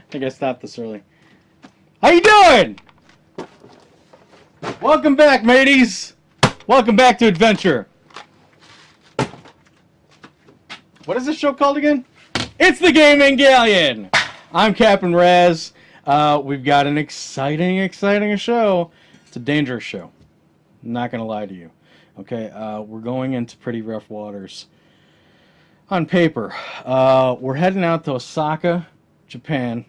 think I stopped this early. How you doing? Welcome back, mateys. Welcome back to Adventure. What is this show called again? It's the Gaming Galleon. I'm Captain Raz. We've got an exciting show. It's a dangerous show. I'm not going to lie to you. Okay, we're going into pretty rough waters. On paper, we're heading out to Osaka, Japan.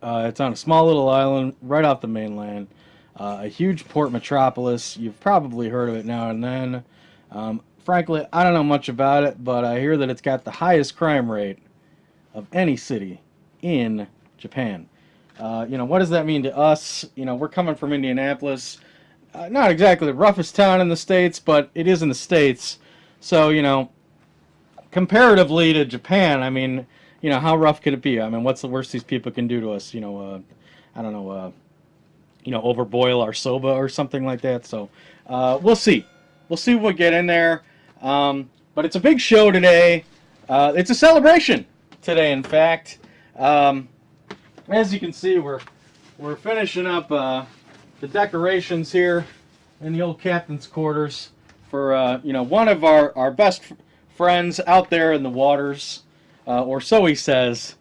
It's on a small little island right off the mainland. A huge port metropolis. You've probably heard of it now and then. Frankly, I don't know much about it, but I hear that it's got the highest crime rate of any city in Japan. What does that mean to us? We're coming from Indianapolis. Not exactly the roughest town in the States, but it is in the States. So, comparatively to Japan, I mean, how rough could it be? I mean, what's the worst these people can do to us? I don't know, overboil our soba or something like that. So, we'll see. We'll see when we get in there. But it's a big show today. It's a celebration today, in fact. As you can see, we're finishing up the decorations here in the old captain's quarters for one of our best friends out there in the waters, or so he says.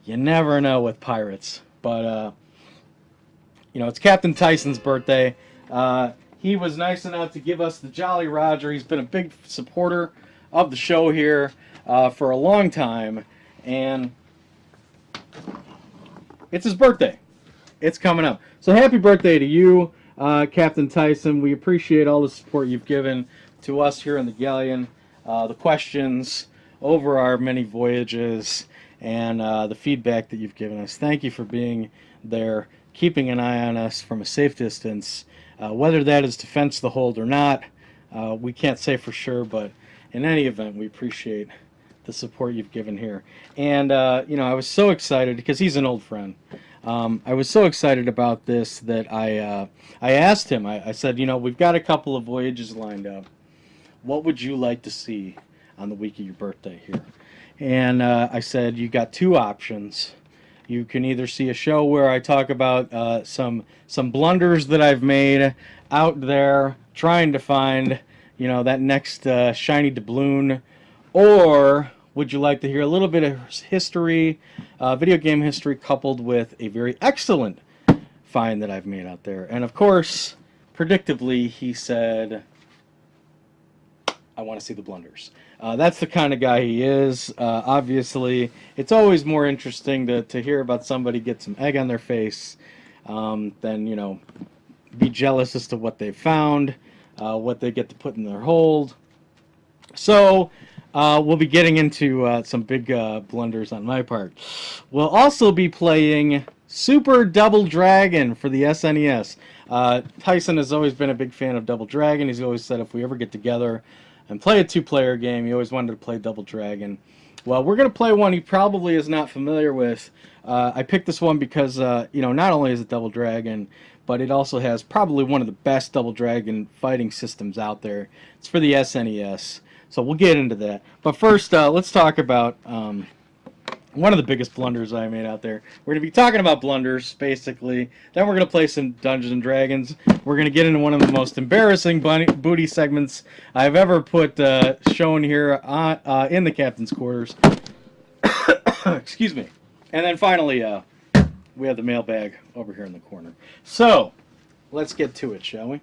You never know with pirates, but it's Captain Tyson's birthday. He was nice enough to give us the Jolly Roger. He's been a big supporter of the show here for a long time, and it's his birthday. It's coming up. So happy birthday to you, Captain Tyson. We appreciate all the support you've given to us here in the Galleon, the questions over our many voyages, and the feedback that you've given us. Thank you for being there, keeping an eye on us from a safe distance. Whether that is to fence the hold or not, we can't say for sure, but in any event, we appreciate the support you've given here. And, I was so excited because he's an old friend. I was so excited about this that I asked him, I said, we've got a couple of voyages lined up. What would you like to see on the week of your birthday here? And I said, you got two options. You can either see a show where I talk about some blunders that I've made out there trying to find, that next shiny doubloon, or would you like to hear a little bit of history, video game history, coupled with a very excellent find that I've made out there? And of course, predictably, he said, I want to see the blunders. That's the kind of guy he is. Obviously, it's always more interesting to hear about somebody get some egg on their face than, be jealous as to what they've found, what they get to put in their hold. So, we'll be getting into some big blunders on my part. We'll also be playing Super Double Dragon for the SNES. Tyson has always been a big fan of Double Dragon. He's always said if we ever get together and play a two-player game, he always wanted to play Double Dragon. Well, we're going to play one he probably is not familiar with. I picked this one because, not only is it Double Dragon, but it also has probably one of the best Double Dragon fighting systems out there. It's for the SNES. So we'll get into that. But first, let's talk about one of the biggest blunders I made out there. We're going to be talking about blunders, basically. Then we're going to play some Dungeons and Dragons. We're going to get into one of the most embarrassing booty segments I've ever shown here in the captain's quarters. Excuse me. And then finally, we have the mailbag over here in the corner. So, let's get to it, shall we?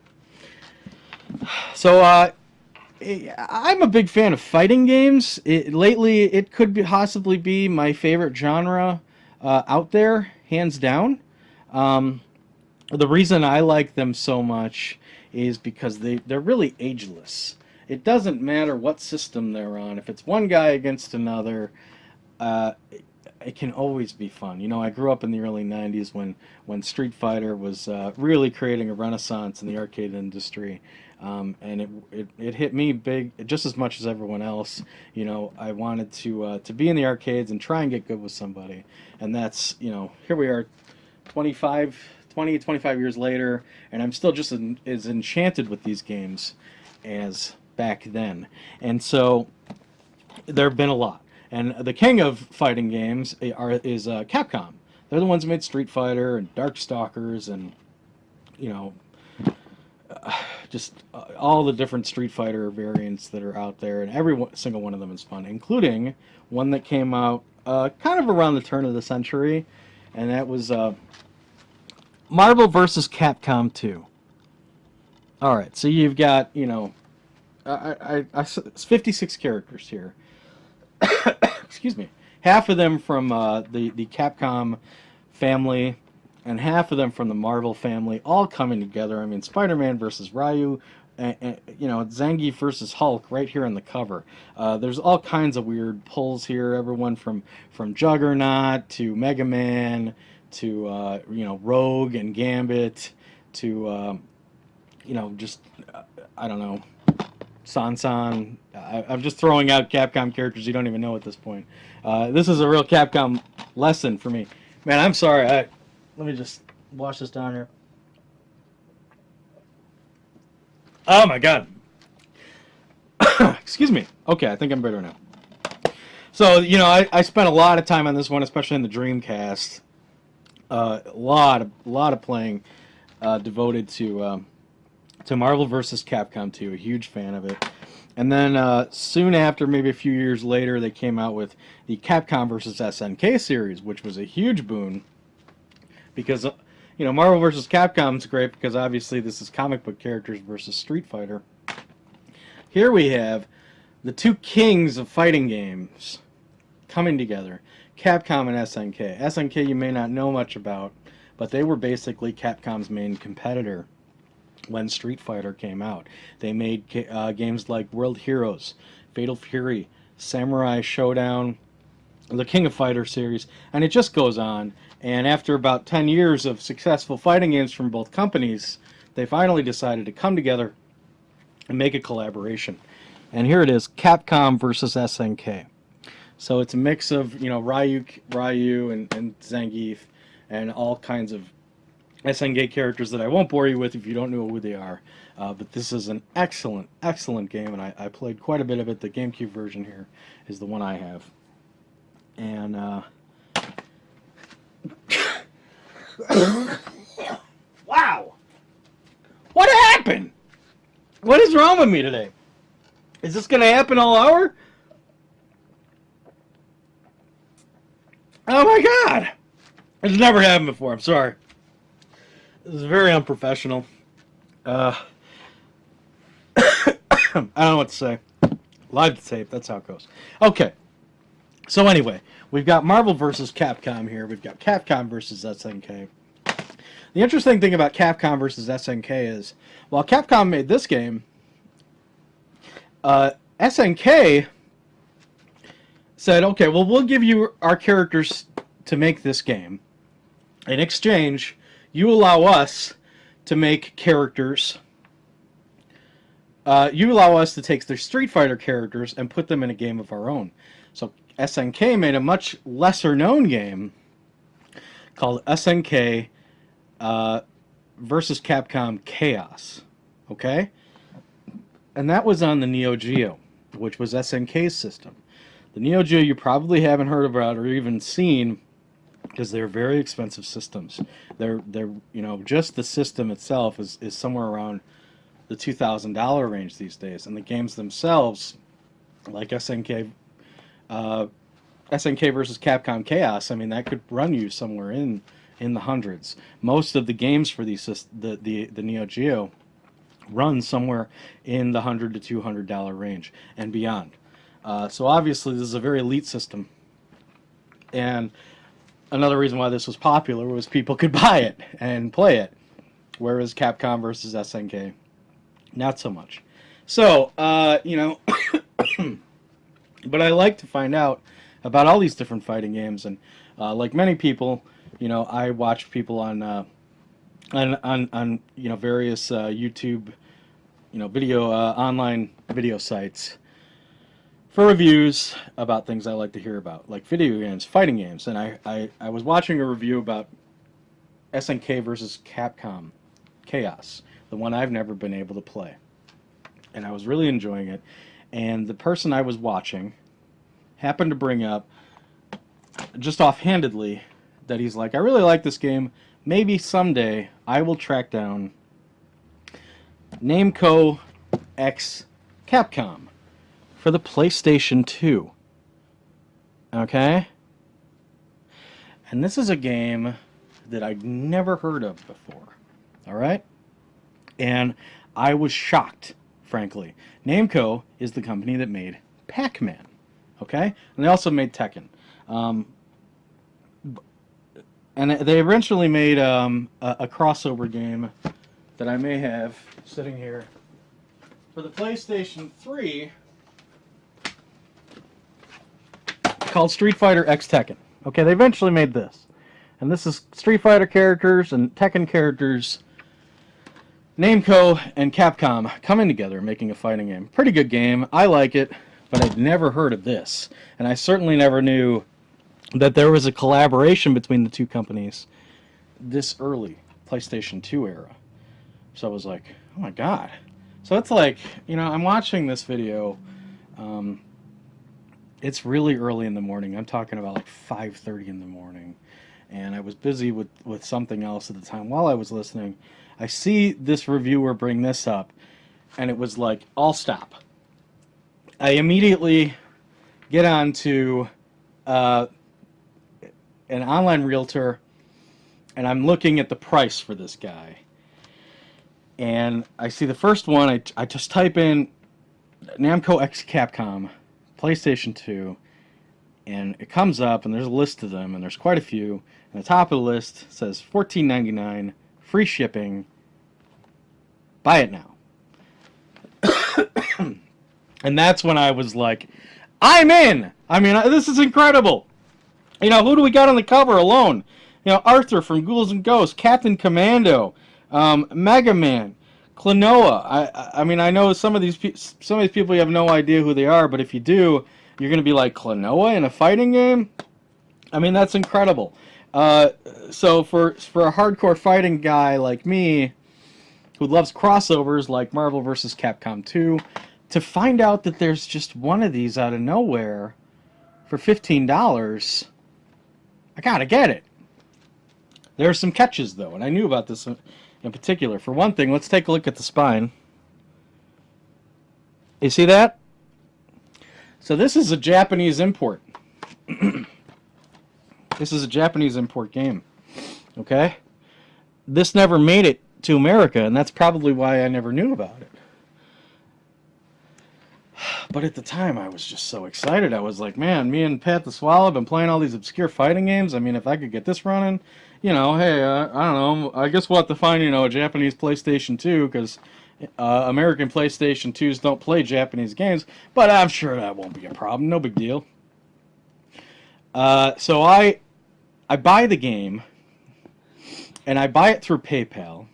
So, I'm a big fan of fighting games. Lately, it could possibly be my favorite genre out there, hands down. The reason I like them so much is because they're really ageless. It doesn't matter what system they're on. If it's one guy against another, it can always be fun. I grew up in the early 90s when Street Fighter was really creating a renaissance in the arcade industry. And it hit me big just as much as everyone else. I wanted to be in the arcades and try and get good with somebody. And that's, here we are 25 years later, and I'm still just as enchanted with these games as back then. And so there have been a lot. And the king of fighting games is Capcom. They're the ones who made Street Fighter and Darkstalkers and, you know, just all the different Street Fighter variants that are out there, and single one of them is fun, including one that came out kind of around the turn of the century, and that was Marvel vs. Capcom 2. All right, so you've got, you know, it's 56 characters here. Excuse me. Half of them from the Capcom family, and half of them from the Marvel family, all coming together. I mean, Spider-Man versus Ryu, and you know, Zangief versus Hulk right here on the cover. There's all kinds of weird pulls here. Everyone from Juggernaut to Mega Man to you know, Rogue and Gambit to you know, just I don't know, Sansan. I'm just throwing out Capcom characters you don't even know at this point. This is a real Capcom lesson for me. Man, I'm sorry. Let me just wash this down here. Oh my god. Excuse me. Okay, I think I'm better now. So, you know, I spent a lot of time on this one, especially in the Dreamcast. A lot of playing devoted to Marvel vs. Capcom 2. A huge fan of it. And then soon after, maybe a few years later, they came out with the Capcom vs. SNK series, which was a huge boon because, you know, Marvel vs. Capcom is great because obviously this is comic book characters versus Street Fighter. Here we have the two kings of fighting games coming together, Capcom and SNK. SNK you may not know much about, but they were basically Capcom's main competitor when Street Fighter came out. They made games like World Heroes, Fatal Fury, Samurai Showdown, the King of Fighters series, and it just goes on. And after about 10 years of successful fighting games from both companies, they finally decided to come together and make a collaboration. And here it is, Capcom versus SNK. So it's a mix of, you know, Ryu and Zangief and all kinds of SNK characters that I won't bore you with if you don't know who they are. But this is an excellent, excellent game, and I played quite a bit of it. The GameCube version here is the one I have. And, wow! What happened? What is wrong with me today? Is this going to happen all hour? Oh my god! It's never happened before, I'm sorry. This is very unprofessional. I don't know what to say. Live to tape, that's how it goes. Okay. So anyway, we've got Marvel versus Capcom here. We've got Capcom versus SNK. The interesting thing about Capcom versus SNK is, while Capcom made this game, SNK said, okay, well, we'll give you our characters to make this game. In exchange, you allow us to make characters. You allow us to take their Street Fighter characters and put them in a game of our own. So SNK made a much lesser known game called SNK versus Capcom Chaos. Okay? And that was on the Neo Geo, which was SNK's system. The Neo Geo you probably haven't heard about or even seen because they're very expensive systems. They're you know, just the system itself is somewhere around the $2,000 range these days, and the games themselves, like SNK versus Capcom Chaos, I mean, that could run you somewhere in the hundreds. Most of the games for the Neo Geo run somewhere in the $100 to $200 range and beyond. So obviously this is a very elite system, and another reason why this was popular was people could buy it and play it, whereas Capcom versus SNK, not so much. So, you know, but I like to find out about all these different fighting games, and like many people, you know, I watch people on you know, various YouTube, you know, video online video sites for reviews about things I like to hear about, like video games, fighting games. And I was watching a review about SNK versus Capcom Chaos, the one I've never been able to play. And I was really enjoying it. And the person I was watching happened to bring up, just offhandedly, that he's like, I really like this game. Maybe someday I will track down Namco X Capcom for the PlayStation 2. Okay? And this is a game that I'd never heard of before. Alright? And I was shocked, frankly. Namco is the company that made Pac-Man. Okay? And they also made Tekken. And they eventually made a crossover game that I may have sitting here for the PlayStation 3 called Street Fighter X Tekken. Okay, they eventually made this. And this is Street Fighter characters and Tekken characters, Namco and Capcom coming together making a fighting game. Pretty good game. I like it, but I'd never heard of this. And I certainly never knew that there was a collaboration between the two companies this early, PlayStation 2 era. So I was like, oh my god. So it's like, you know, I'm watching this video. It's really early in the morning. I'm talking about like 5:30 in the morning. And I was busy with something else at the time while I was listening. I see this reviewer bring this up, and it was like, I'll stop. I immediately get on to an online realtor, and I'm looking at the price for this guy. And I see the first one, I just type in Namco X Capcom, PlayStation 2, and it comes up, and there's a list of them, and there's quite a few. And the top of the list says $14.99, free shipping, buy it now. And that's when I was like, I'm in! I mean, this is incredible! You know, who do we got on the cover alone? You know, Arthur from Ghouls and Ghosts, Captain Commando, Mega Man, Klonoa. I mean, I know some of these people, you have no idea who they are, but if you do, you're going to be like, Klonoa in a fighting game? I mean, that's incredible. So for a hardcore fighting guy like me, who loves crossovers like Marvel vs. Capcom 2, to find out that there's just one of these out of nowhere for $15, I gotta get it. There are some catches, though, and I knew about this in particular. For one thing, let's take a look at the spine. You see that? So this is a Japanese import. This is a Japanese import game. Okay? This never made it to America, and that's probably why I never knew about it. But at the time, I was just so excited. I was like, man, me and Pat the Swallow have been playing all these obscure fighting games. I mean, if I could get this running, you know, hey, I don't know. I guess we'll have to find, you know, a Japanese PlayStation 2, because American PlayStation 2s don't play Japanese games. But I'm sure that won't be a problem. No big deal. So I buy the game, and I buy it through PayPal.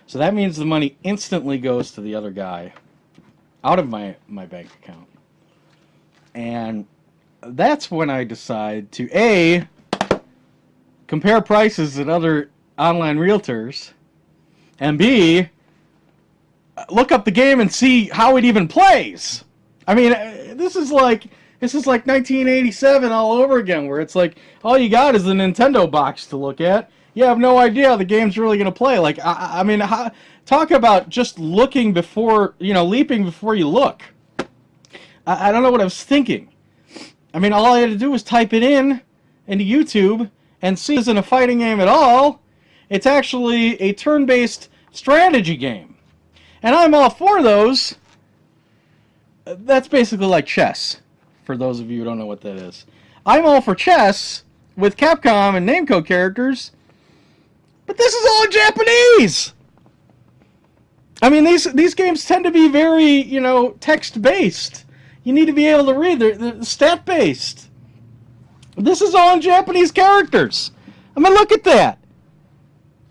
So that means the money instantly goes to the other guy out of my bank account. And that's when I decide to A, compare prices at other online realtors, and B, look up the game and see how it even plays. I mean, this is like 1987 all over again, where it's like all you got is the Nintendo box to look at. You have no idea how the game's really going to play. Like, I mean, talk about just looking before, you know, leaping before you look. I don't know what I was thinking. I mean, all I had to do was type it into YouTube and see it isn't a fighting game at all. It's actually a turn-based strategy game. And I'm all for those. That's basically like chess, for those of you who don't know what that is. I'm all for chess with Capcom and Namco characters, but this is all in Japanese! I mean, these games tend to be very, you know, text-based. You need to be able to read. They're stat-based. This is all in Japanese characters. I mean, look at that.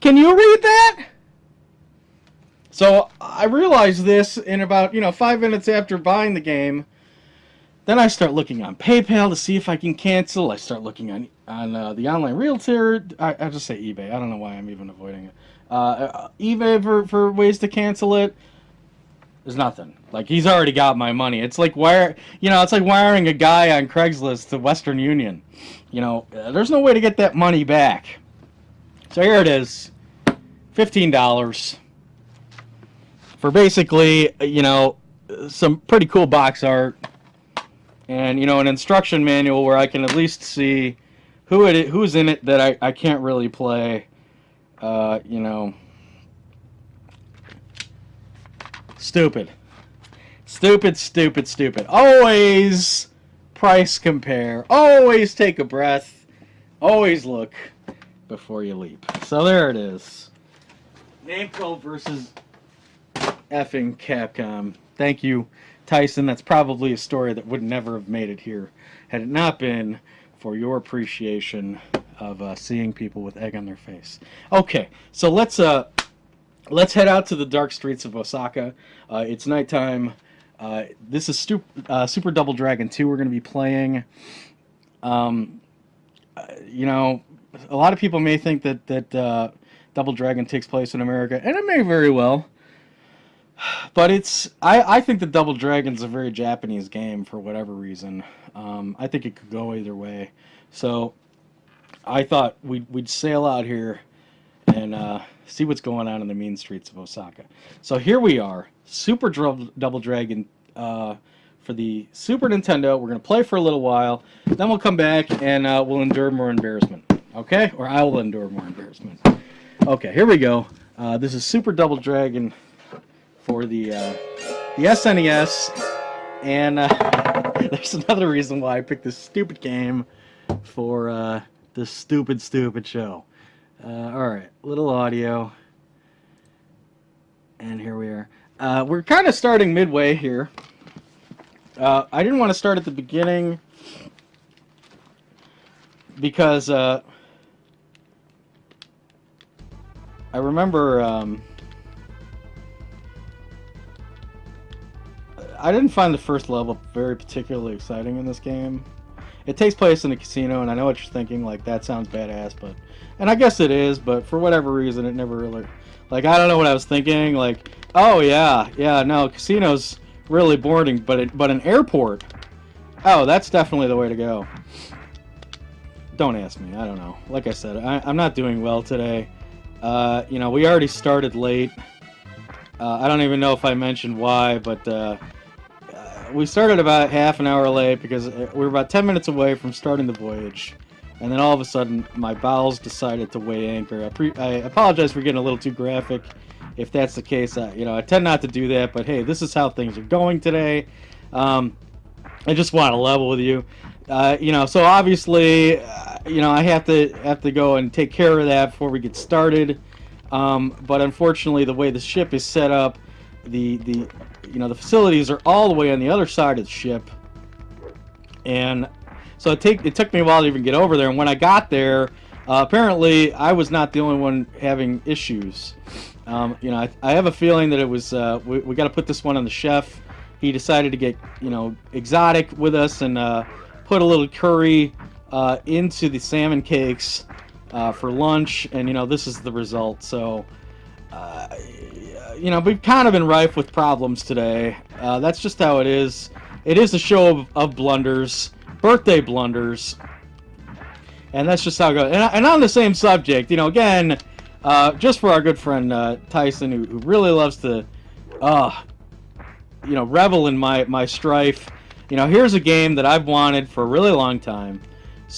Can you read that? So I realized this in about, 5 minutes after buying the game. Then I start looking on PayPal to see if I can cancel. I start looking on the online realtor. I just say eBay. I don't know why I'm even avoiding it. eBay for ways to cancel it. There's nothing. Like, he's already got my money. It's like it's like wiring a guy on Craigslist to Western Union. There's no way to get that money back. So here it is, $15 for basically, some pretty cool box art and, an instruction manual where I can at least see who's in it that I can't really play. Stupid. Stupid, stupid, stupid. Always price compare. Always take a breath. Always look before you leap. So there it is. Namco versus effing Capcom. Thank you, Tyson. That's probably a story that would never have made it here had it not been for your appreciation of seeing people with egg on their face. Okay, so let's head out to the dark streets of Osaka. It's nighttime. This is Super Double Dragon 2 we're going to be playing. A lot of people may think that Double Dragon takes place in America, and it may very well. But I think that Double Dragon's a very Japanese game for whatever reason. I think it could go either way. So I thought we'd sail out here and see what's going on in the mean streets of Osaka. So here we are, Super Double Dragon for the Super Nintendo. We're going to play for a little while, then we'll come back and we'll endure more embarrassment. Okay? Or I will endure more embarrassment. Okay, here we go. This is Super Double Dragon for the SNES, and there's another reason why I picked this stupid game for this stupid show. Alright, little audio. And here we are. We're kind of starting midway here. I didn't want to start at the beginning because I remember I didn't find the first level very particularly exciting in this game. It takes place in a casino, and I know what you're thinking, like, that sounds badass, and I guess it is, but for whatever reason, it never really, I don't know what I was thinking, oh, yeah, no, casino's really boring, but an airport, oh, that's definitely the way to go. Don't ask me, I don't know. Like I said, I'm not doing well today. We already started late. I don't even know if I mentioned why, but, we started about half an hour late because we were about 10 minutes away from starting the voyage, and then all of a sudden my bowels decided to weigh anchor. I apologize for getting a little too graphic. If that's the case, I tend not to do that, but hey, this is how things are going today. I just want to level with you. So obviously, I have to go and take care of that before we get started. But unfortunately, the way the ship is set up, the facilities are all the way on the other side of the ship, and so it took me a while to even get over there. And when I got there, apparently I was not the only one having issues. I have a feeling that it was we got to put this one on the chef. He decided to get exotic with us and put a little curry into the salmon cakes for lunch, and this is the result. So we've kind of been rife with problems today. That's just how it is. It is a show of blunders, birthday blunders, and that's just how it goes. And on the same subject, again, just for our good friend Tyson, who really loves to, revel in my strife. Here's a game that I've wanted for a really long time.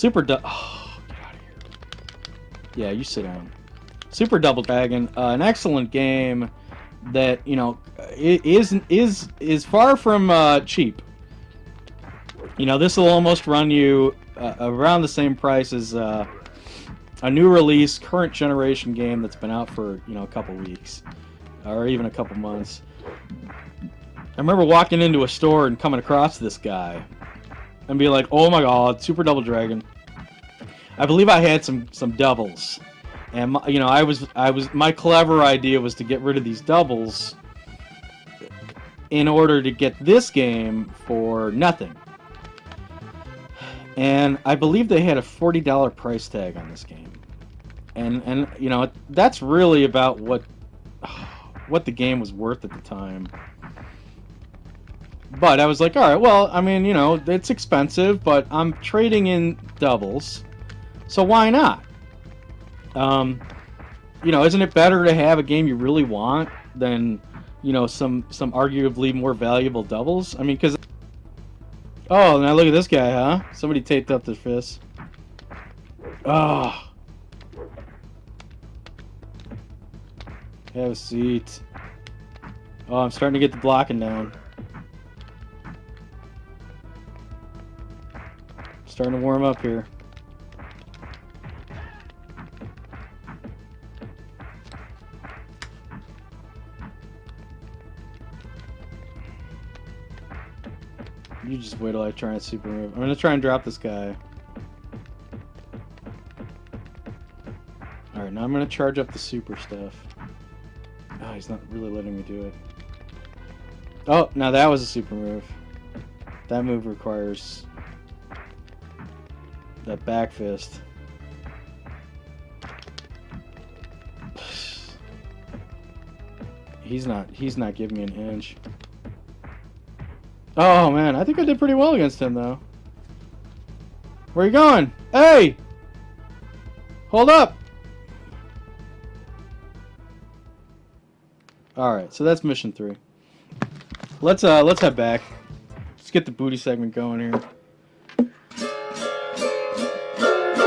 Oh, get out of here. Yeah, you sit down. Super Double Dragon, an excellent game that is far from cheap. This will almost run you around the same price as a new release, current generation game that's been out for a couple weeks or even a couple months. I remember walking into a store and coming across this guy and be like, "Oh my God, Super Double Dragon!" I believe I had some doubles. And my clever idea was to get rid of these doubles in order to get this game for nothing. And I believe they had a $40 price tag on this game. And that's really about what the game was worth at the time. But I was like, all right, well, I mean, you know, it's expensive, but I'm trading in doubles, so why not? Um, you know, isn't it better to have a game you really want than, you know, some arguably more valuable doubles? I mean, because oh, now look at this guy, huh? Somebody taped up their fist. Oh, have a seat. Oh, I'm starting to get the blocking down. Starting to warm up here. You just wait till I try and super move. I'm gonna try and drop this guy. Alright, now I'm gonna charge up the super stuff. Oh, he's not really letting me do it. Oh, now that was a super move. That move requires that back fist. He's not giving me an inch. Oh man, I think I did pretty well against him though. Where are you going? Hey! Hold up! Alright, so that's mission 3. Let's head back. Let's get the booty segment going here.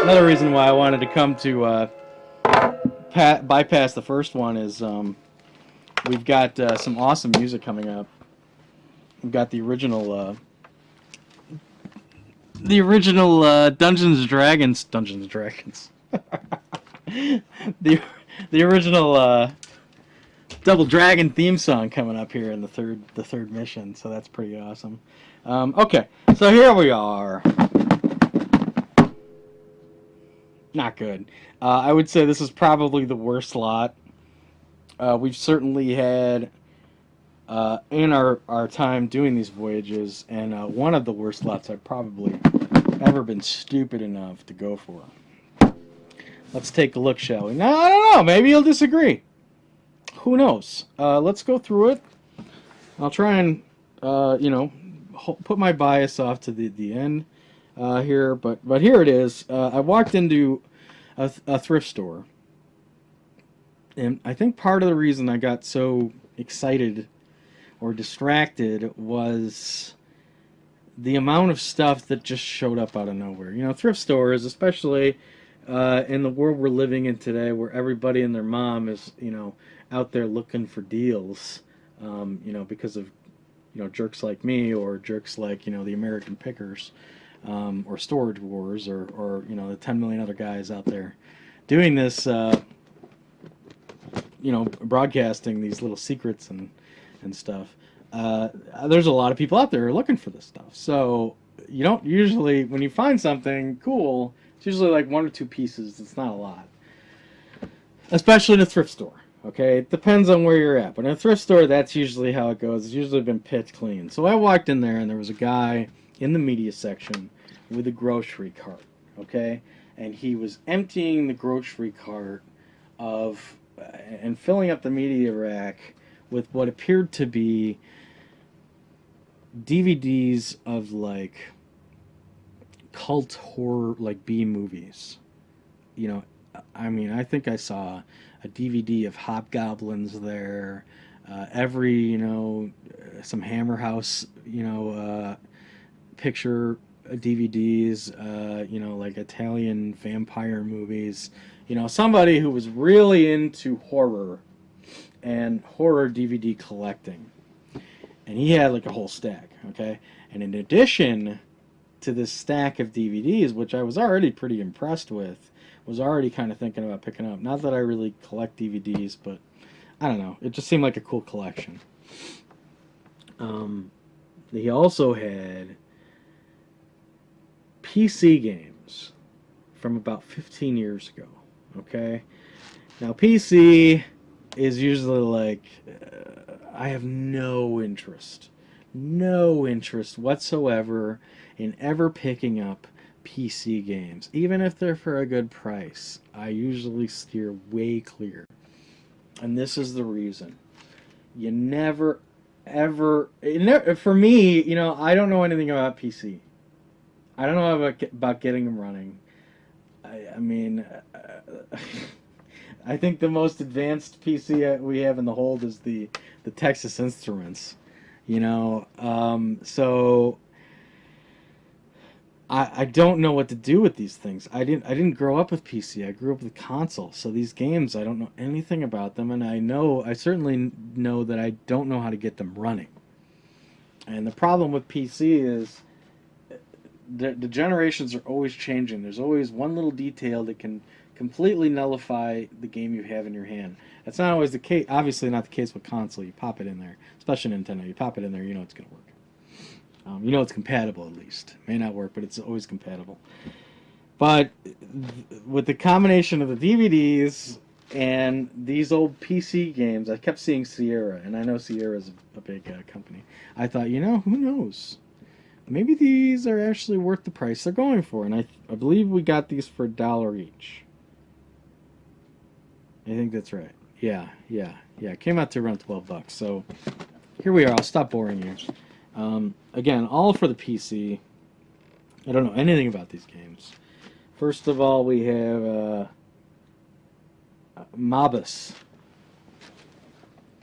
Another reason why I wanted to come to bypass the first one is we've got some awesome music coming up. We've got the original Dungeons and Dragons, the original Double Dragon theme song coming up here in the third mission, so that's pretty awesome. Okay, so here we are. Not good. I would say this is probably the worst lot. We've certainly had in our time doing these voyages, and one of the worst lots I've probably ever been stupid enough to go for. Let's take a look, shall we? No, I don't know. Maybe you'll disagree. Who knows? Let's go through it. I'll try and you know, put my bias off to the end here, but here it is. I walked into a thrift store, and I think part of the reason I got so excited or distracted was the amount of stuff that just showed up out of nowhere. You know, thrift stores, especially in the world we're living in today, where everybody and their mom is, you know, out there looking for deals, you know, because of, you know, jerks like me or jerks like, you know, the American Pickers, or Storage Wars, or you know, the 10 million other guys out there doing this, you know, broadcasting these little secrets and stuff. There's a lot of people out there looking for this stuff. So you don't usually, when you find something cool, it's usually like 1 or 2 pieces. It's not a lot, especially in a thrift store. Okay, it depends on where you're at, but in a thrift store, that's usually how it goes. It's usually been picked clean. So I walked in there, and there was a guy in the media section with a grocery cart. Okay, and he was emptying the grocery cart of and filling up the media rack with what appeared to be DVDs of like cult horror, like B movies. You know, I mean, I think I saw a DVD of Hobgoblins there. Every, you know, some Hammer House, you know, picture DVDs, you know, like Italian vampire movies. You know, somebody who was really into horror and horror DVD collecting. And he had like a whole stack, okay? And in addition to this stack of DVDs, which I was already pretty impressed with, was already kind of thinking about picking up. Not that I really collect DVDs, but I don't know. It just seemed like a cool collection. He also had PC games from about 15 years ago, okay? Now, PC is usually like, I have no interest whatsoever in ever picking up PC games. Even if they're for a good price, I usually steer way clear. And this is the reason. You never, ever. For me, I don't know anything about PC. I don't know about getting them running. I mean, I think the most advanced PC we have in the hold is the Texas Instruments. So I don't know what to do with these things. I didn't grow up with PC. I grew up with console. So these games I don't know anything about them, and I certainly know that I don't know how to get them running. And the problem with PC is the generations are always changing. There's always one little detail that can completely nullify the game you have in your hand. That's not always the case. Obviously, not the case with console. You pop it in there, especially Nintendo. You pop it in there, you know it's gonna work. It's compatible at least. May not work, but it's always compatible. But with the combination of the DVDs and these old PC games, I kept seeing Sierra, and I know Sierra is a big company. I thought, who knows? Maybe these are actually worth the price they're going for. And I believe we got these for $1 each. I think that's right. Yeah. It came out to around $12. So here we are. I'll stop boring you. Again, all for the PC. I don't know anything about these games. First of all, we have Mobus.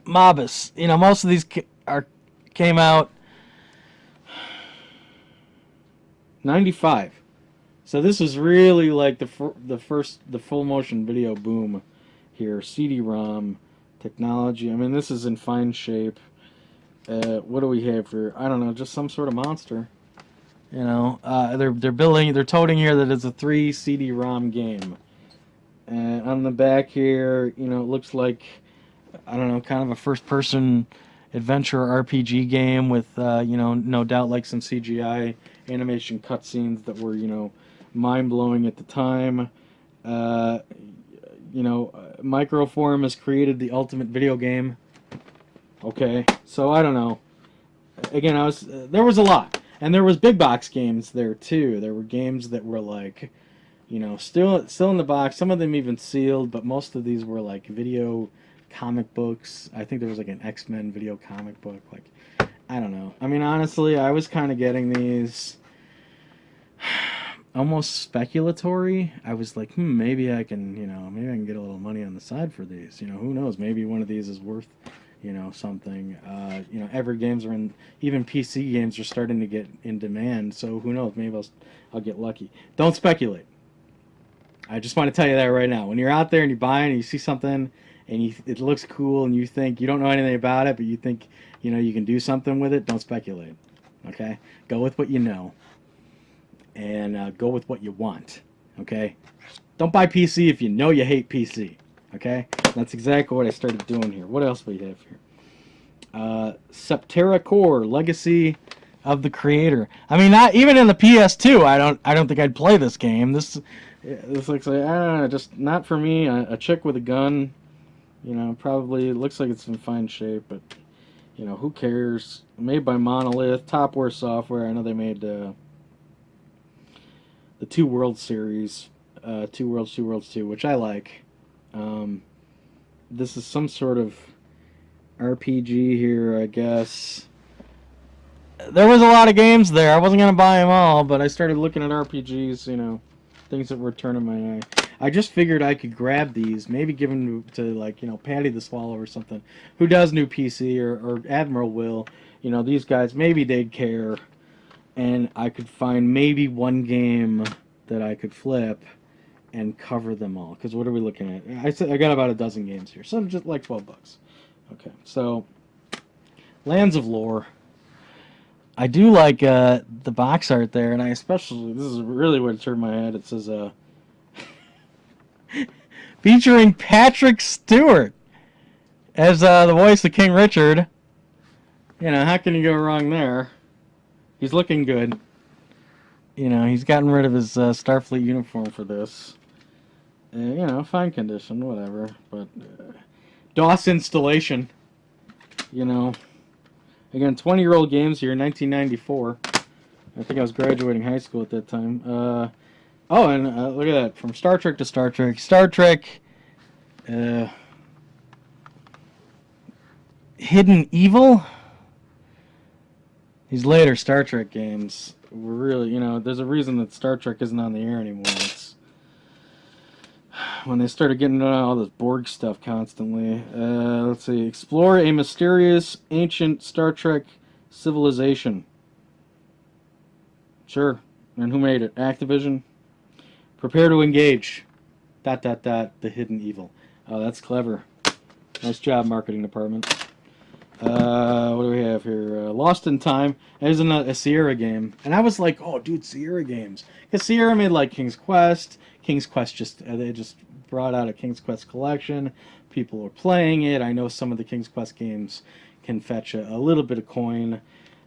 Most of these came out 95. So this is really like the full motion video boom here. CD-ROM technology. I mean, this is in fine shape. What do we have here? I don't know, just some sort of monster. They're toting here that it's a 3 CD-ROM game. And on the back here, it looks like, I don't know, kind of a first-person adventure RPG game with, no doubt like some CGI animation cutscenes that were, mind-blowing at the time. Microform has created the ultimate video game. Okay, so I don't know. Again, there was a lot, and there was big box games there too. There were games that were like, still in the box. Some of them even sealed, but most of these were like video comic books. I think there was like an X-Men video comic book. Like, I don't know. I mean, honestly, I was kind of getting these almost speculatory. I was like, maybe I can get a little money on the side for these. Who knows? Maybe one of these is worth something. Every games are in, even PC games are starting to get in demand, so who knows, maybe I'll get lucky. Don't speculate. I just want to tell you that right now. When you're out there and you buy and you see something and it looks cool and you think, you don't know anything about it, but you think, you can do something with it, don't speculate. Okay? Go with what you know. And go with what you want. Okay? Don't buy PC if you know you hate PC. Okay? That's exactly what I started doing here. What else do we have here? Septerra Core, Legacy of the Creator. I mean, not even in the PS2, I don't think I'd play this game. This looks like, I don't know, just not for me. A chick with a gun, probably looks like it's in fine shape, but who cares? Made by Monolith, Topware Software. I know they made the Two Worlds series, Two Worlds 2, which I like. This is some sort of RPG here, I guess. There was a lot of games there. I wasn't going to buy them all, but I started looking at RPGs, things that were turning my eye. I just figured I could grab these, maybe give them to Patty the Swallow or something, who does new PC, or Admiral Will. These guys, maybe they'd care, and I could find maybe one game that I could flip and cover them all. Because what are we looking at? I got about a dozen games here, so just like $12. Okay, so Lands of Lore. I do like the box art there, and I especially, this is really what turned my head. It says featuring Patrick Stewart as the voice of King Richard. How can you go wrong there? He's looking good. He's gotten rid of his Starfleet uniform for this. Fine condition, whatever. But DOS installation. Again, 20-year-old games here, 1994. I think I was graduating high school at that time. Look at that. From Star Trek to Star Trek. Star Trek Hidden Evil? these later Star Trek games were really, there's a reason that Star Trek isn't on the air anymore. It's when they started getting all this Borg stuff constantly. Let's see. Explore a mysterious ancient Star Trek civilization. Sure. And who made it? Activision. Prepare to engage. ... The hidden evil. Oh, that's clever. Nice job, marketing department. What do we have here? Lost in Time. There's a Sierra game. And I was like, oh, dude, Sierra games. Because Sierra made like King's Quest. King's Quest they just brought out a King's Quest collection. People are playing it. I know some of the King's Quest games can fetch a little bit of coin.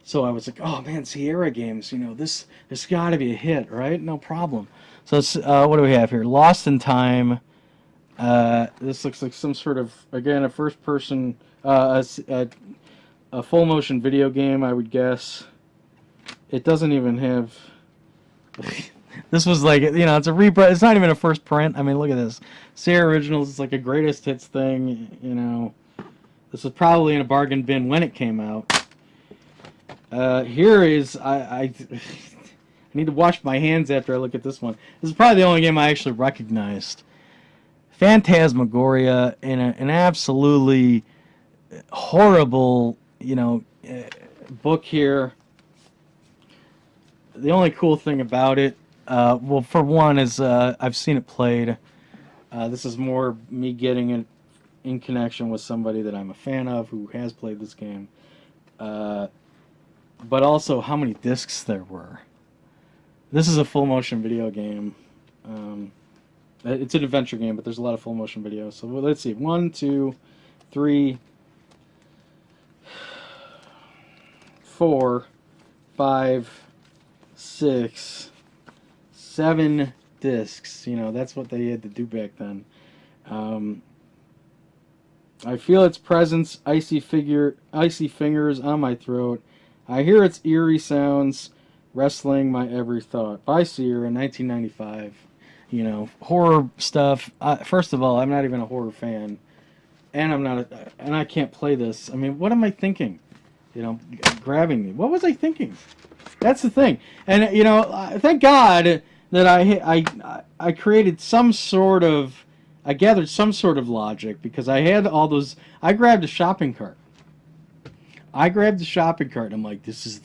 So I was like, oh man, Sierra games, this got to be a hit, right? No problem. So it's, what do we have here? Lost in Time. This looks like some sort of, again, a first-person, a full motion video game, I would guess. It doesn't even have. This was like, it's a reprint. It's not even a first print. I mean, look at this. Sierra Originals is like a greatest hits thing. This was probably in a bargain bin when it came out. Here is I need to wash my hands after I look at this one. This is probably the only game I actually recognized. Phantasmagoria in an absolutely horrible, book here. The only cool thing about it, well, for one, is I've seen it played. This is more me getting it in connection with somebody that I'm a fan of who has played this game. But also how many discs there were. This is a full motion video game. It's an adventure game, but there's a lot of full motion videos. So let's see. 1, 2, 3, 4, 5, 6, 7 discs. That's what they had to do back then. I feel its presence, icy fingers on my throat. I hear its eerie sounds, wrestling my every thought. By Sierra, 1995. Horror stuff. First of all, I'm not even a horror fan, and and I can't play this. I mean, what am I thinking? Grabbing me. What was I thinking? That's the thing. And thank God that I created some sort of. I gathered some sort of logic because I had all those. I grabbed a shopping cart. And I'm like, this is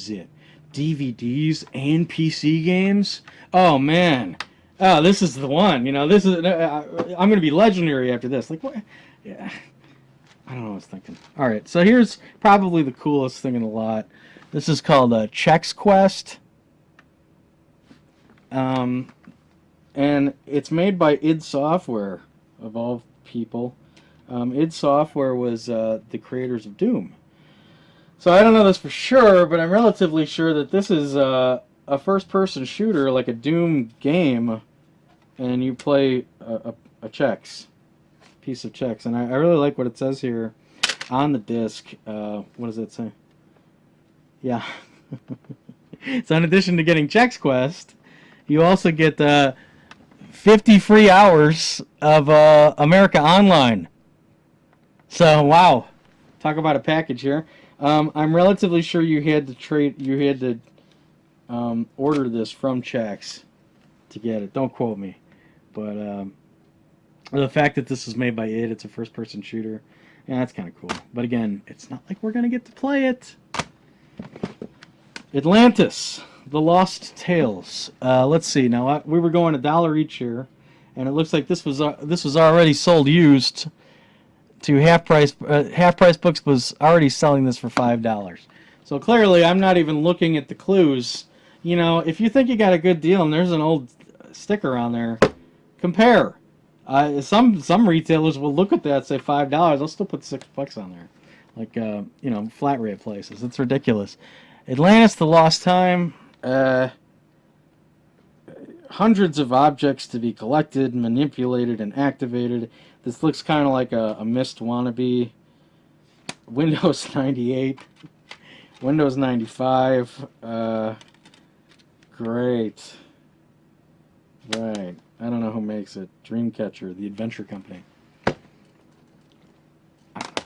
it. DVDs and PC games. Oh man. Oh, this is the one. This is. I'm gonna be legendary after this. Like what? Yeah. I don't know what I was thinking. All right. So here's probably the coolest thing in the lot. This is called Chex Quest. And it's made by id Software, of all people. id Software was the creators of Doom. So I don't know this for sure, but I'm relatively sure that this is a first-person shooter, like a Doom game, and you play a piece of Chex. And I really like what it says here on the disc. What does it say? Yeah. So in addition to getting Chex Quest, you also get 50 free hours of America Online. So wow, talk about a package here. I'm relatively sure you had to order this from Chex to get it. Don't quote me, but the fact that this is made by id, it's a first-person shooter. Yeah, that's kind of cool. But again, it's not like we're gonna get to play it. Atlantis, The Lost Tales. Let's see. Now we were going $1 each here, and it looks like this was already sold used to Half Price. Half Price Books was already selling this for $5. So clearly, I'm not even looking at the clues. If you think you got a good deal and there's an old sticker on there, compare. Some retailers will look at that and say $5. I'll still put $6 on there, like flat rate places. It's ridiculous. Atlantis: The Lost Time. Hundreds of objects to be collected, manipulated, and activated. This looks kind of like a Myst wannabe. Windows 98. Windows 95. Great. Right. I don't know who makes it. Dreamcatcher, the adventure company. I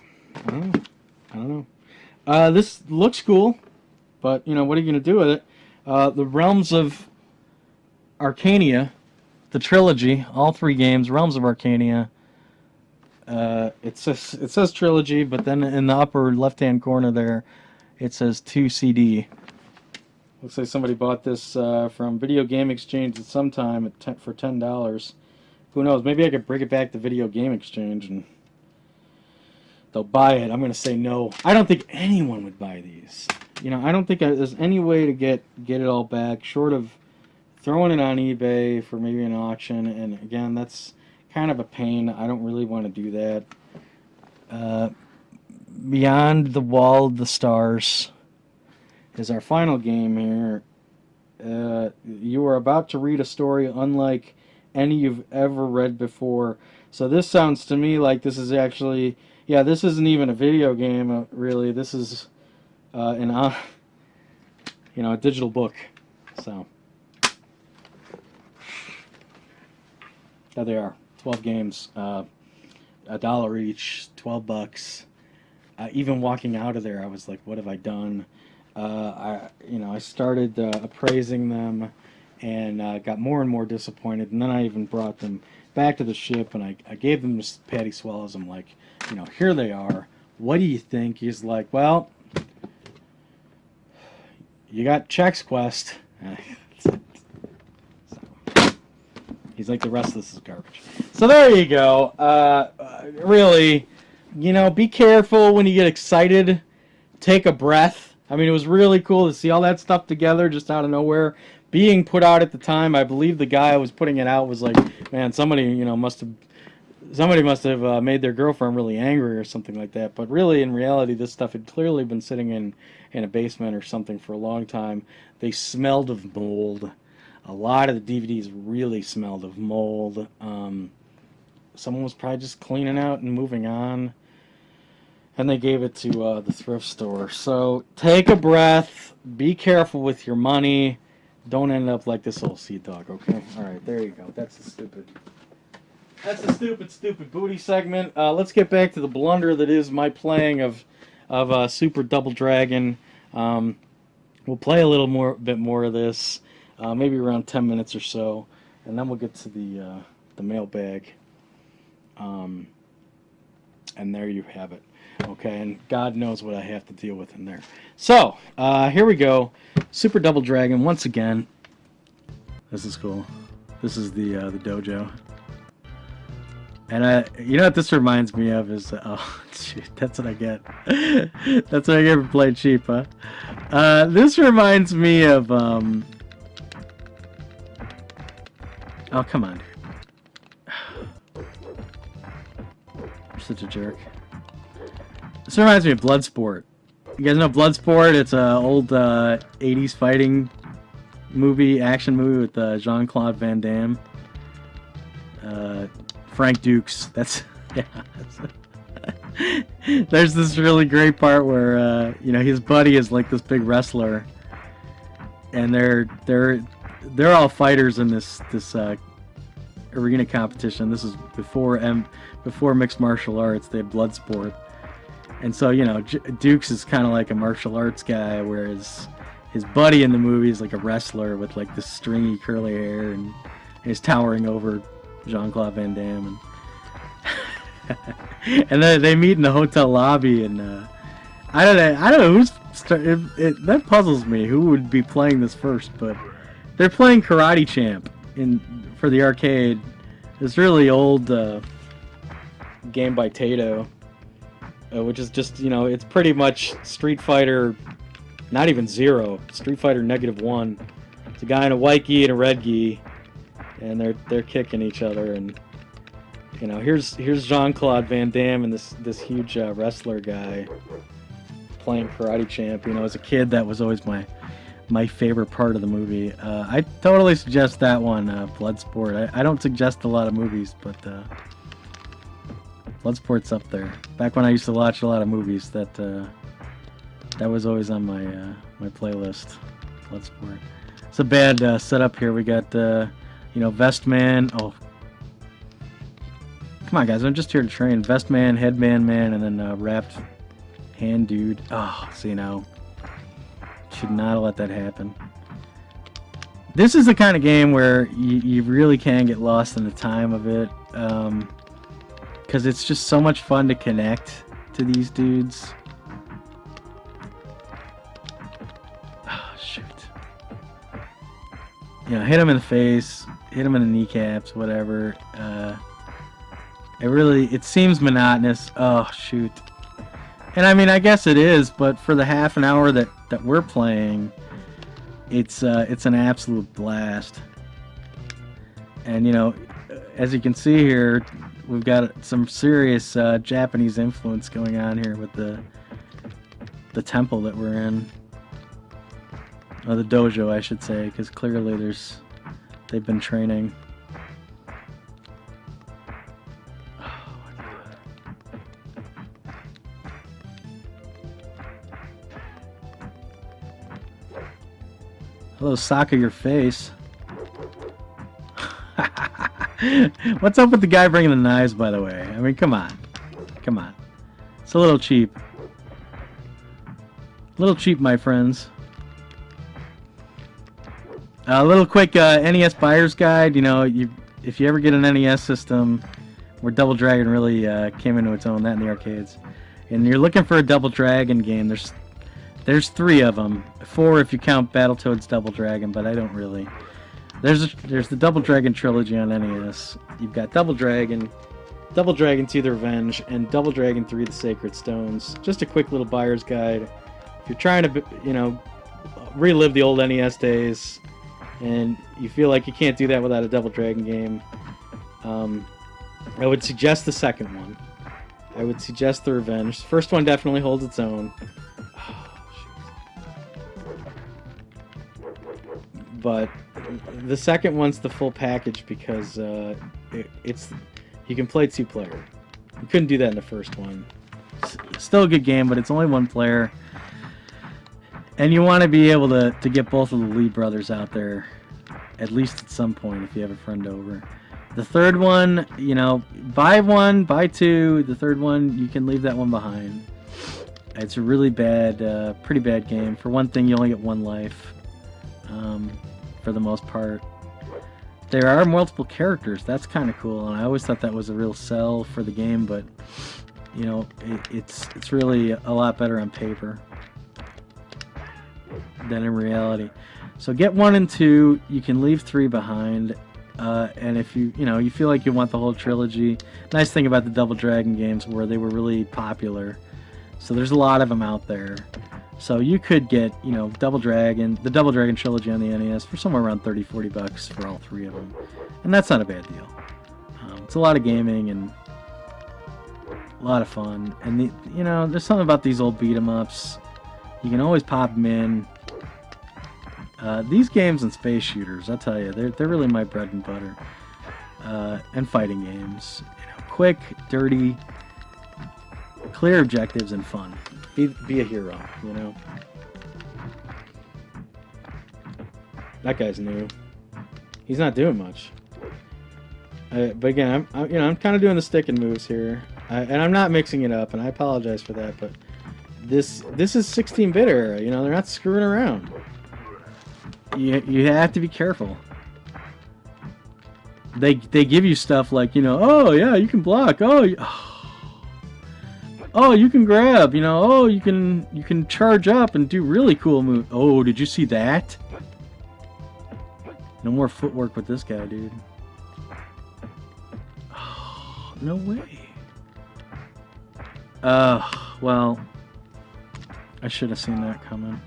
don't know. This looks cool. But, you know, what are you going to do with it? The Realms of Arcania, the trilogy, all 3 games, Realms of Arcania. It says trilogy, but then in the upper left-hand corner there, it says 2 CD. Looks like somebody bought this from Video Game Exchange at some time for $10. Who knows? Maybe I could bring it back to Video Game Exchange and they'll buy it. I'm going to say no. I don't think anyone would buy these. You know, I don't think there's any way to get it all back, short of throwing it on eBay for maybe an auction. And again, that's kind of a pain. I don't really want to do that. Beyond the Wall of the Stars is our final game here. You are about to read a story unlike any you've ever read before. So this sounds to me like this is actually, yeah, this isn't even a video game, really. This is a digital book. So there they are. 12 games, $1 each, $12. Even walking out of there, I was like, "What have I done?" I started appraising them, and got more and more disappointed. And then I even brought them back to the ship, and I gave them to Patty Swallows. I'm like, here they are. What do you think? He's like, well, you got Chex Quest. He's like, the rest of this is garbage. So there you go. Really, be careful when you get excited. Take a breath. I mean, it was really cool to see all that stuff together just out of nowhere. Being put out at the time, I believe the guy who was putting it out was like, man, somebody must have made their girlfriend really angry or something like that. But really, in reality, this stuff had clearly been sitting in a basement or something for a long time. They smelled of mold. A lot of the DVDs really smelled of mold. Someone was probably just cleaning out and moving on. And they gave it to the thrift store. So take a breath. Be careful with your money. Don't end up like this old sea dog, okay? All right, there you go. That's the stupid booty segment. Let's get back to the blunder that is my playing of Super Double Dragon. We'll play a little bit more of this, maybe around 10 minutes or so, and then we'll get to the mailbag. And there you have it. Okay, and God knows what I have to deal with in there. So, here we go. Super Double Dragon, once again. This is cool. This is the dojo. And you know what this reminds me of is, oh, shoot, that's what I get. That's what I get for playing cheap, huh? This reminds me of, oh, come on. You're such a jerk. This reminds me of Bloodsport. You guys know Bloodsport? It's an old 80s fighting action movie with Jean-Claude Van Damme. Frank Dukes. There's this really great part where his buddy is like this big wrestler, and they're all fighters in this arena competition. This is before mixed martial arts. They had Bloodsport. And so, Dukes is kind of like a martial arts guy, whereas his buddy in the movie is like a wrestler with like this stringy curly hair, and he's towering over Jean-Claude Van Damme. And then they meet in the hotel lobby, and I don't know who's that puzzles me. Who would be playing this first? But they're playing Karate Champ for the arcade. This really old game by Taito. Which is just, it's pretty much Street Fighter, not even 0, Street Fighter -1. It's a guy in a white gi and a red gi, and they're kicking each other, and here's Jean-Claude Van Damme and this huge wrestler guy playing Karate Champ. As a kid, that was always my favorite part of the movie. I totally suggest that one, Bloodsport. I don't suggest a lot of movies, but Bloodsport's up there. Back when I used to watch a lot of movies, that was always on my playlist. Bloodsport. It's a bad setup here. We got Vestman. Oh, come on, guys! I'm just here to train. Vestman, Headman Man, and then Wrapped Hand Dude. Oh, see now. should not have let that happen. This is the kind of game where you really can get lost in the time of it. Because it's just so much fun to connect to these dudes. Oh, shoot. You know, hit him in the face, hit him in the kneecaps, whatever. It seems monotonous. Oh, shoot. And I mean, I guess it is, but for the half an hour that we're playing, it's an absolute blast. And, you know, as you can see here, we've got some serious Japanese influence going on here with the temple that we're in. Or the dojo, I should say, because clearly they've been training. Hello, Osaka, your face. What's up with the guy bringing the knives, by the way? I mean, come on. Come on. It's a little cheap. A little cheap, my friends. A little quick NES buyer's guide. You know, if you ever get an NES system where Double Dragon really came into its own, that in the arcades, and you're looking for a Double Dragon game, there's 3 of them. 4 if you count Battletoads Double Dragon, but I don't really. There's the Double Dragon trilogy on NES. You've got Double Dragon 2 The Revenge, and Double Dragon 3 The Sacred Stones. Just a quick little buyer's guide. If you're trying to, you know, relive the old NES days, and you feel like you can't do that without a Double Dragon game, I would suggest the second one. I would suggest The Revenge. The first one definitely holds its own. But the second one's the full package because you can play 2-player. You couldn't do that in the first one. Still a good game, but it's only 1 player. And you want to be able to get both of the Lee brothers out there, at least at some point if you have a friend over. The third one, you know, buy 1, buy 2. The third one, you can leave that one behind. It's a really bad, pretty bad game. For one thing, you only get 1 life. For the most part. There are multiple characters. That's kind of cool, and I always thought that was a real sell for the game, but you know, it's really a lot better on paper than in reality. So get 1 and 2. You can leave 3 behind, and if you feel like you want the whole trilogy. Nice thing about the Double Dragon games were they were really popular, so there's a lot of them out there. So you could get, you know, the Double Dragon trilogy on the NES for somewhere around $30-40 for all 3 of them. And that's not a bad deal. It's a lot of gaming and a lot of fun. And, you know, there's something about these old beat-em-ups. You can always pop them in. These games and space shooters, I'll tell you, they're really my bread and butter. And fighting games. You know, quick, dirty, clear objectives, and fun. Be a hero, you know. That guy's new. He's not doing much. But again, I'm kind of doing the stick and moves here, and I'm not mixing it up, and I apologize for that. But this is 16-bit era. You know, they're not screwing around. You have to be careful. They give you stuff like, you know, oh yeah, you can block. Oh, you can grab, you know, oh, you can charge up and do really cool moves. Oh, did you see that? No more footwork with this guy, dude. Oh, no way. Well, I should have seen that coming.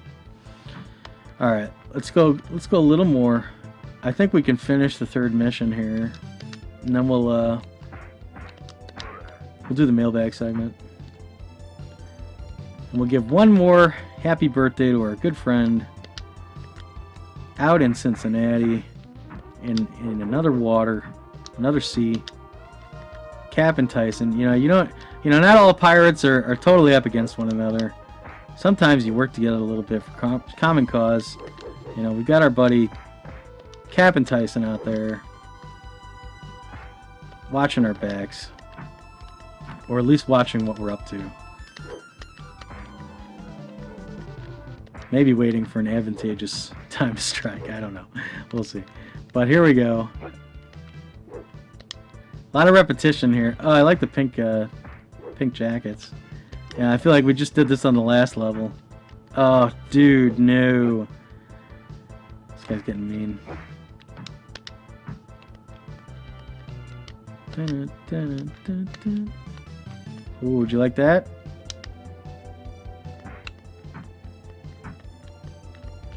Alright, let's go a little more. I think we can finish the 3rd mission here. And then we'll do the mailbag segment. And we'll give 1 more happy birthday to our good friend out in Cincinnati, in another water, another sea, Captain Tyson. You know, not all pirates are totally up against one another. Sometimes you work together a little bit for common cause. You know, we've got our buddy Captain Tyson out there watching our backs, or at least watching what we're up to. Maybe waiting for an advantageous time to strike. I don't know. We'll see. But here we go. A lot of repetition here. Oh, I like the pink jackets. Yeah, I feel like we just did this on the last level. Oh, dude, no. This guy's getting mean. Ooh, would you like that?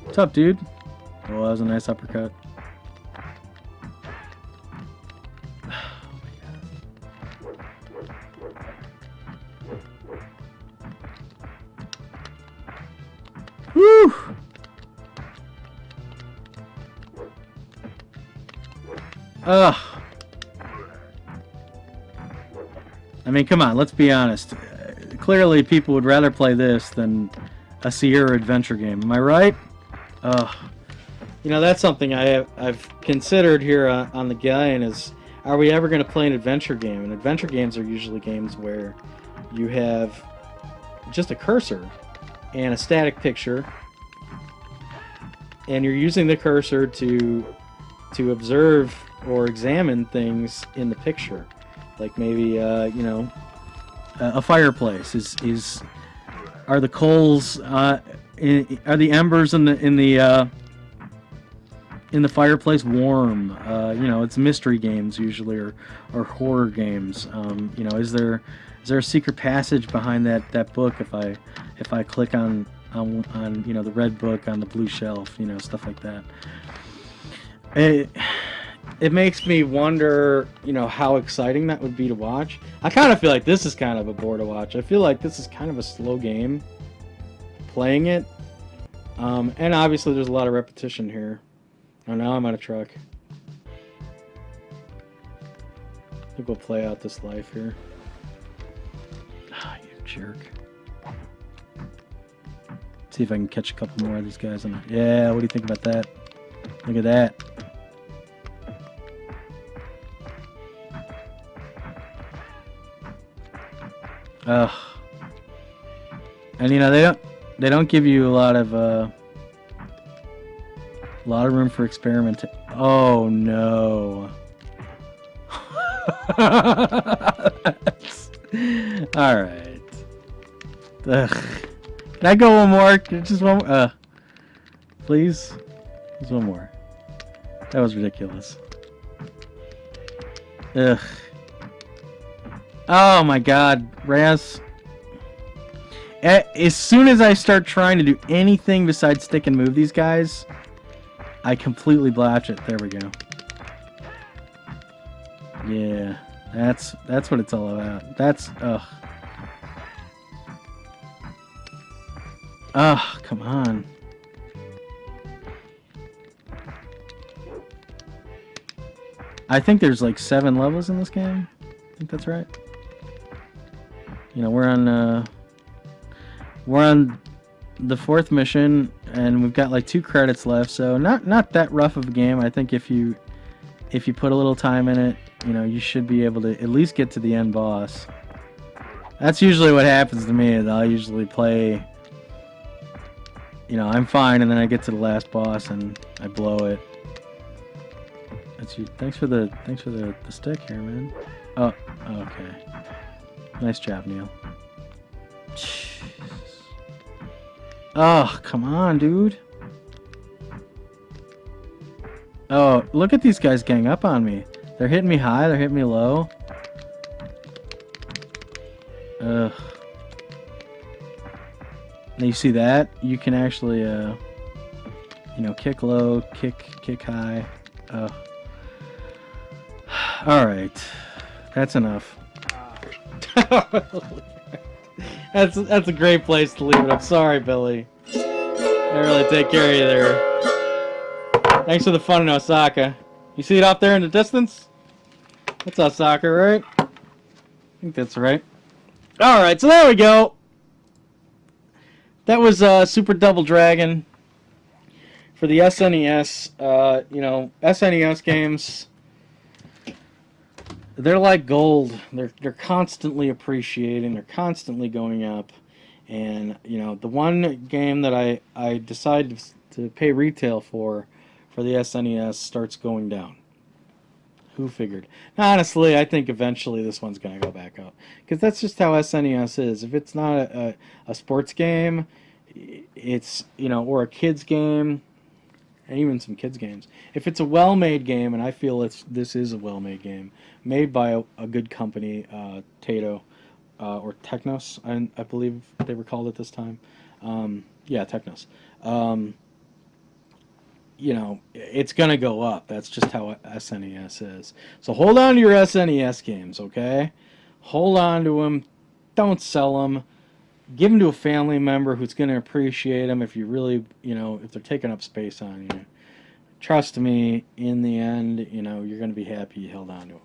What's up, dude? Oh, that was a nice uppercut. Woo! Ugh. I mean, come on, let's be honest. Clearly, people would rather play this than a Sierra adventure game. Am I right? Ugh. You know, that's something I've considered here on the Galleon is, are we ever going to play an adventure game? And adventure games are usually games where you have just a cursor and a static picture, and you're using the cursor to observe or examine things in the picture. Like maybe, you know, a fireplace are the coals, are the embers in the fireplace warm? You know, it's mystery games usually, or horror games. You know, is there a secret passage behind that book if I click on you know, the red book on the blue shelf? You know, stuff like that. It makes me wonder, you know, how exciting that would be to watch. I kind of feel like this is kind of a bore to watch. I feel like this is kind of a slow game playing it. And obviously there's a lot of repetition here. Oh, now I'm on a truck. I'll go play out this life here. Ah, you jerk. See if I can catch a couple more of these guys. Yeah, what do you think about that? Look at that. Ugh. And you know, they don't give you a lot of room for experiment. Oh no. All right. Ugh. Can I go one more? Just one more? Please? Just one more. That was ridiculous. Ugh. Oh my god, Raz. As soon as I start trying to do anything besides stick and move these guys, I completely blotch it. There we go. Yeah, that's what it's all about. That's, ugh. Ugh, come on. I think there's like 7 levels in this game. I think that's right. You know, we're on the 4th mission, and we've got like 2 credits left, so not that rough of a game. I think if you put a little time in it, you know, you should be able to at least get to the end boss. That's usually what happens to me. Is I'll usually play, you know, I'm fine, and then I get to the last boss and I blow it. That's you. Thanks for the stick here, man. Oh, okay. Nice job, Neil. Jeez. Oh, come on, dude. Oh, look at these guys gang up on me. They're hitting me high, they're hitting me low. Ugh. Now you see that? You can actually, you know, kick low, kick high. Ugh. Alright. That's enough. That's a great place to leave it. I'm sorry, Billy. I really take care of you there. Thanks for the fun in Osaka. You see it out there in the distance? That's Osaka, right? I think that's right. Alright, so there we go. That was Super Double Dragon for the SNES. You know, SNES games, they're like gold. They're constantly appreciating. They're constantly going up. And the one game that I decided to pay retail for the SNES starts going down. Who figured? Now, honestly, I think eventually this one's going to go back up because that's just how SNES is. If it's not a sports game, it's or a kids game, and even some kids games. If it's a well-made game, and I feel this is a well-made game, made by a good company, Taito or Technos, I believe they were called at this time. Yeah, Technos. It's going to go up. That's just how SNES is. So hold on to your SNES games, okay? Hold on to them. Don't sell them. Give them to a family member who's going to appreciate them if you really, if they're taking up space on you. Trust me, in the end, you're going to be happy you held on to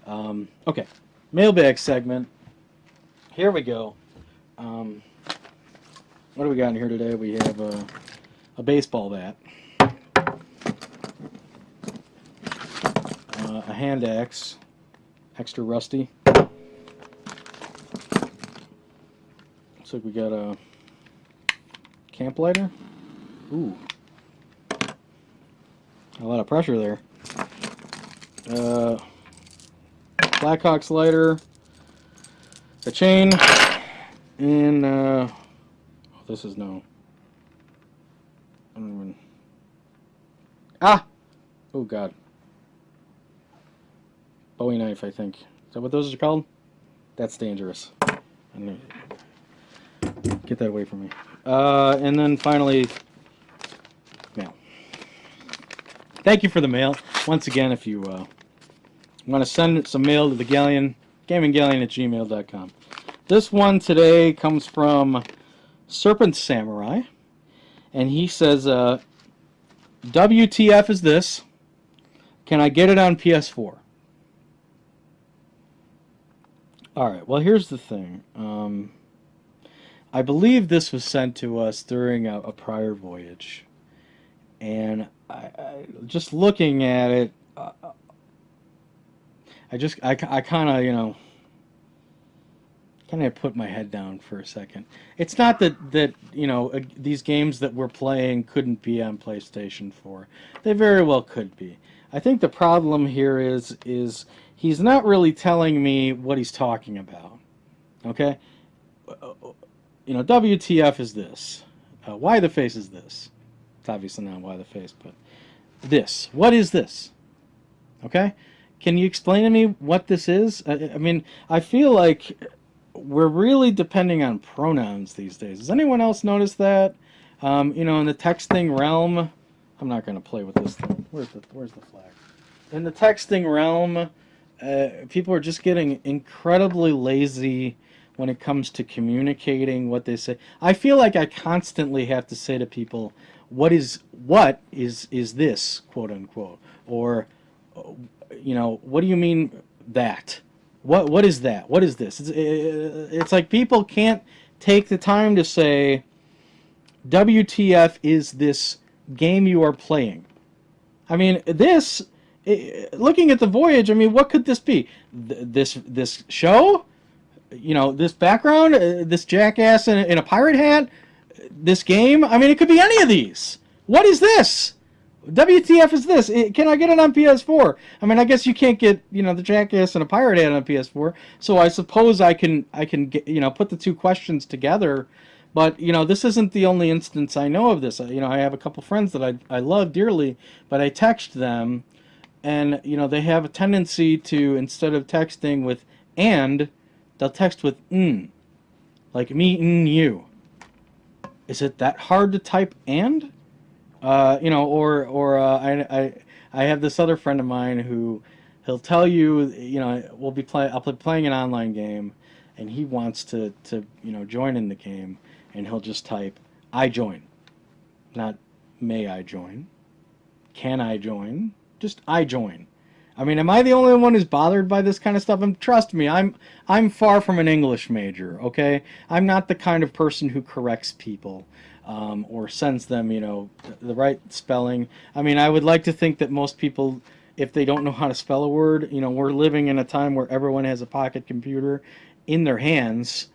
them. Okay, mailbag segment. Here we go. What do we got in here today? We have a baseball bat. A hand axe, extra rusty. Looks like we got a camp lighter. Ooh, a lot of pressure there. Blackhawks lighter, a chain, and this is no. I don't even. Ah! Oh God. Bowie knife, I think. Is that what those are called? That's dangerous. Get that away from me. And then finally, mail. Thank you for the mail. Once again, if you want to send some mail to the Galleon, gaminggalleon@gmail.com. This one today comes from Serpent Samurai, and he says, WTF is this? Can I get it on PS4? Alright, well here's the thing. I believe this was sent to us during a prior voyage. And I just looking at it, I kind of, kind of put my head down for a second. It's not that these games that we're playing couldn't be on PlayStation 4. They very well could be. I think the problem here is he's not really telling me what he's talking about. Okay? WTF is this. Why the face is this. It's obviously not why the face, but this. What is this? Okay? Can you explain to me what this is? I mean, I feel like we're really depending on pronouns these days. Does anyone else notice that? In the texting realm, I'm not going to play with this thing. Where's the flag? In the texting realm, people are just getting incredibly lazy when it comes to communicating what they say. I feel like I constantly have to say to people, what is this, quote unquote, or what do you mean that? What is that? What is this? It's like people can't take the time to say, WTF is this game you are playing. I mean, looking at the voyage, I mean, what could this be? This show? This background? This jackass in a pirate hat? This game? I mean, it could be any of these. What is this? WTF is this? Can I get it on PS4? I mean, I guess you can't get, the jackass and a pirate hat on PS4, so I suppose I can get, put the two questions together. But, this isn't the only instance I know of this. I have a couple friends that I love dearly, but I text them, and, they have a tendency to, instead of texting with and, they'll text with like me and you. Is it that hard to type and? I have this other friend of mine who he'll tell you, I'll be playing an online game, and he wants to join in the game, and he'll just type I join, not may I join, can I join, just I join. I mean, am I the only one who's bothered by this kind of stuff? And trust me, I'm far from an English major, okay? I'm not the kind of person who corrects people or sends them, the right spelling. I mean, I would like to think that most people, if they don't know how to spell a word, we're living in a time where everyone has a pocket computer in their hands.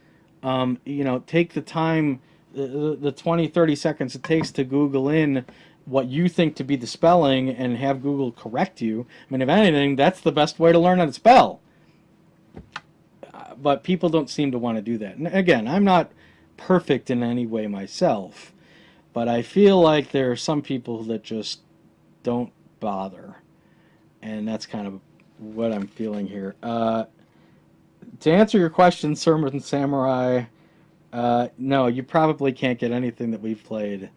take the time, the 20, 30 seconds it takes to Google in what you think to be the spelling and have Google correct you. I mean, if anything, that's the best way to learn how to spell. But people don't seem to want to do that. And again, I'm not perfect in any way myself, but I feel like there are some people that just don't bother. And that's kind of what I'm feeling here. To answer your question, Sermon Samurai, no, you probably can't get anything that we've played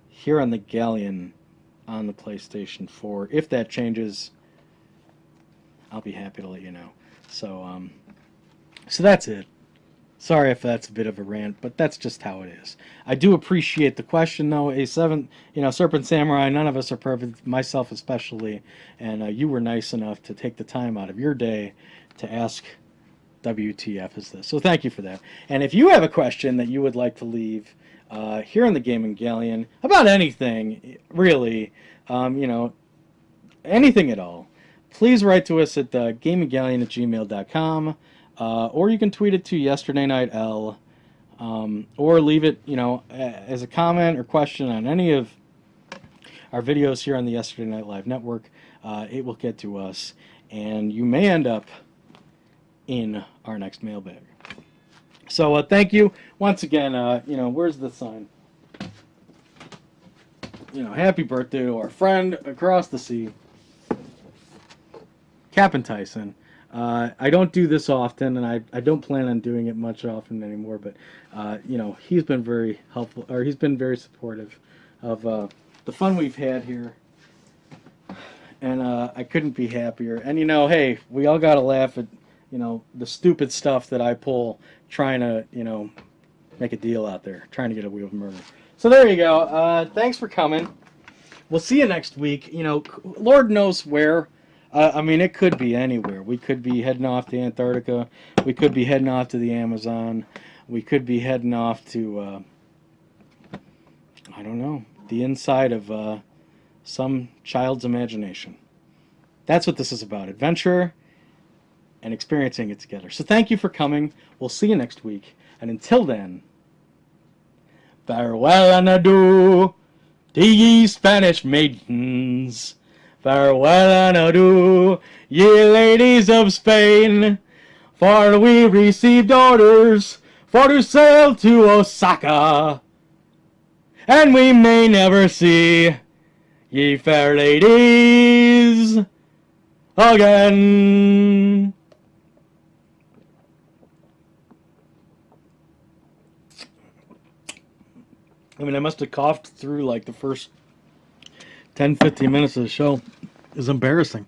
here on the Galleon on the PlayStation 4. If that changes, I'll be happy to let you know. So that's it. Sorry if that's a bit of a rant, but that's just how it is. I do appreciate the question, though. Serpent Samurai, none of us are perfect, myself especially, and you were nice enough to take the time out of your day to ask WTF is this. So thank you for that. And if you have a question that you would like to leave here on the Gaming Galleon about anything, really, anything at all, please write to us at gaminggalleon@gmail.com, or you can tweet it to yesterdaynightl, or leave it, as a comment or question on any of our videos here on the Yesterday Night Live network. It will get to us, and you may end up in our next mailbag. So thank you once again. Where's the sign? Happy birthday to our friend across the sea, Captain Tyson. I don't do this often, and I don't plan on doing it much often anymore, but he's been very helpful, or he's been very supportive of the fun we've had here, and I couldn't be happier. And hey, we all gotta laugh at the stupid stuff that I pull trying to, make a deal out there, trying to get away with murder. So there you go. Thanks for coming. We'll see you next week. Lord knows where. It could be anywhere. We could be heading off to Antarctica. We could be heading off to the Amazon. We could be heading off to, I don't know, the inside of some child's imagination. That's what this is about. Adventure and experiencing it together. So thank you for coming. We'll see you next week. And until then, farewell and adieu to ye Spanish maidens. Farewell and adieu, ye ladies of Spain. For we received orders for to sail to Osaka, and we may never see ye fair ladies again. I must have coughed through like the first 10, 15 minutes of the show. It's embarrassing.